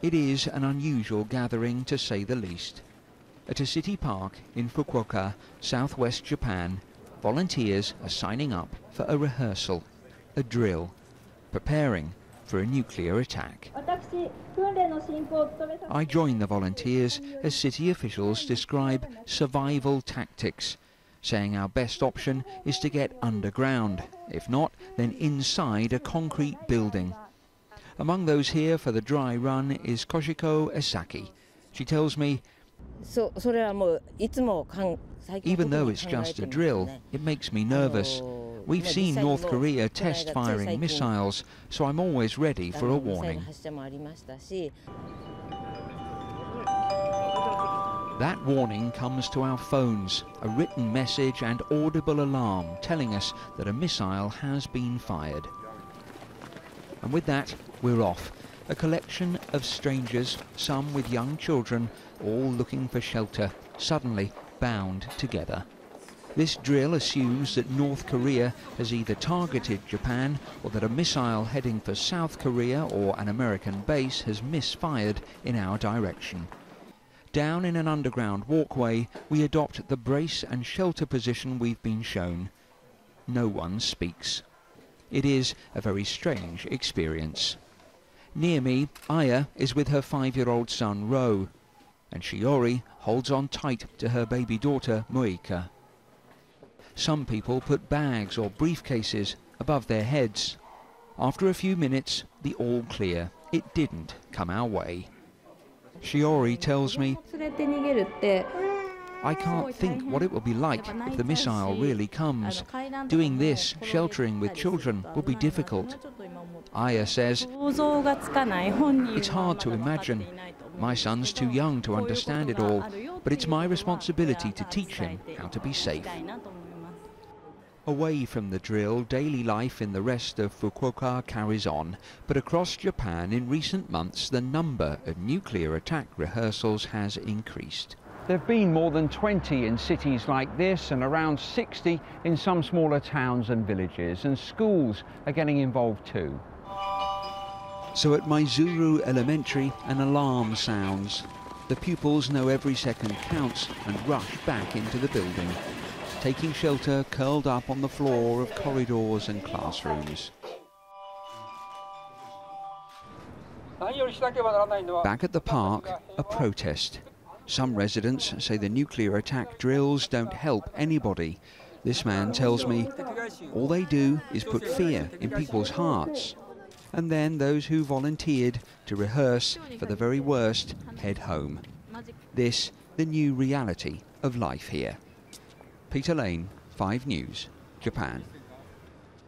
It is an unusual gathering, to say the least. At a city park in Fukuoka, southwest Japan, volunteers are signing up for a rehearsal, a drill, preparing for a nuclear attack. I join the volunteers as city officials describe survival tactics, saying our best option is to get underground, if not, then inside a concrete building. Among those here for the dry run is Koshiko Esaki. She tells me, even though it's just a drill, it makes me nervous. We've seen North Korea test firing missiles, so I'm always ready for a warning. That warning comes to our phones, a written message and audible alarm telling us that a missile has been fired. And with that, we're off. A collection of strangers, some with young children, all looking for shelter, suddenly bound together. This drill assumes that North Korea has either targeted Japan or that a missile heading for South Korea or an American base has misfired in our direction. Down in an underground walkway, we adopt the brace and shelter position we've been shown. No one speaks. It is a very strange experience. Near me, Aya is with her 5-year-old son, Ro, and Shiori holds on tight to her baby daughter, Moika. Some people put bags or briefcases above their heads. After a few minutes, the all clear. It didn't come our way. Shiori tells me, I can't think what it will be like if the missile really comes. Doing this, sheltering with children, will be difficult. Aya says, it's hard to imagine. My son's too young to understand it all, but it's my responsibility to teach him how to be safe. Away from the drill, daily life in the rest of Fukuoka carries on, but across Japan in recent months the number of nuclear attack rehearsals has increased. There have been more than 20 in cities like this and around 60 in some smaller towns and villages, and schools are getting involved too. So at Maizuru Elementary, an alarm sounds. The pupils know every second counts and rush back into the building, taking shelter curled up on the floor of corridors and classrooms. Back at the park, a protest. Some residents say the nuclear attack drills don't help anybody. This man tells me all they do is put fear in people's hearts. And then those who volunteered to rehearse for the very worst head home. This, the new reality of life here. Peter Lane, 5 News, Japan.